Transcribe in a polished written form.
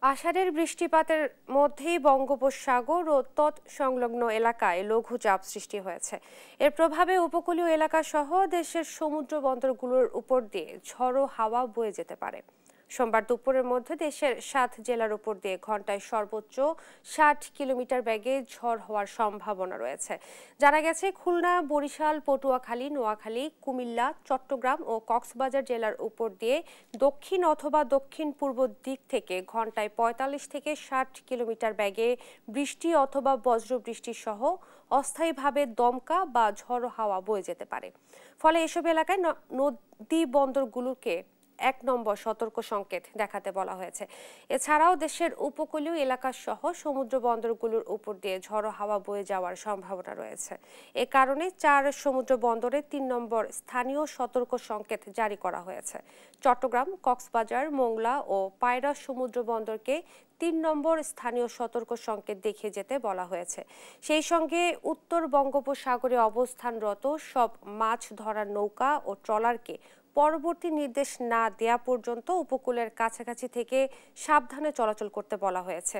আষাঢ়ের বৃষ্টিপাতের মধ্যেই বঙ্গোপসাগর ও তৎসংলগ্ন এলাকায় লঘুচাপ সৃষ্টি হয়েছে। এর প্রভাবে উপকূলীয় এলাকা সহ দেশের সমুদ্র বন্দরগুলোর উপর দিয়ে ঝড়ো হাওয়া বয়ে যেতে পারে। সোমবার দুপুরের মধ্যে দেশের ৭ জেলার উপর দিয়ে ঘন্টায় সর্বোচ্চ ৬০ কিলোমিটার বেগে ঝড় হওয়ার সম্ভাবনা রয়েছে। জানা গেছে, খুলনা, বরিশাল, পটুয়াখালী, নোয়াখালী, কুমিল্লা, চট্টগ্রাম ও কক্সবাজার জেলার উপর দিয়ে দক্ষিণ অথবা দক্ষিণ পূর্ব দিক থেকে ঘন্টায় ৪৫ থেকে ৬০ কিলোমিটার বেগে বৃষ্টি অথবা বজ্রবৃষ্টি সহ অস্থায়ীভাবে দমকা বা ঝড়ো হাওয়া বয়ে যেতে পারে। ফলে এসব এলাকায় নদী বন্দরগুলোকে ১ নম্বর সতর্ক সংকেত দেখাতে বলা হয়েছে। এছাড়াও দেশের উপকূলীয় এলাকা সহ সমুদ্র বন্দরগুলোর উপর দিয়ে ঝড়ো হাওয়া বয়ে যাওয়ার সম্ভাবনা রয়েছে। এ কারণে ৪ সমুদ্র বন্দরে ৩ নম্বর স্থানীয় সতর্ক সংকেত জারি করা হয়েছে। চট্টগ্রাম, কক্সবাজার, মোংলা ও পায়রা সমুদ্র বন্দরকে ৩ নম্বর স্থানীয় সতর্ক সংকেত দেখিয়ে যেতে বলা হয়েছে। সেই সঙ্গে উত্তর বঙ্গোপসাগরে অবস্থানরত সব মাছ ধরার নৌকা ও ট্রলারকে পরবর্তী নির্দেশ না দেয়া পর্যন্ত উপকূলের কাছাকাছি থেকে সাবধানে চলাচল করতে বলা হয়েছে।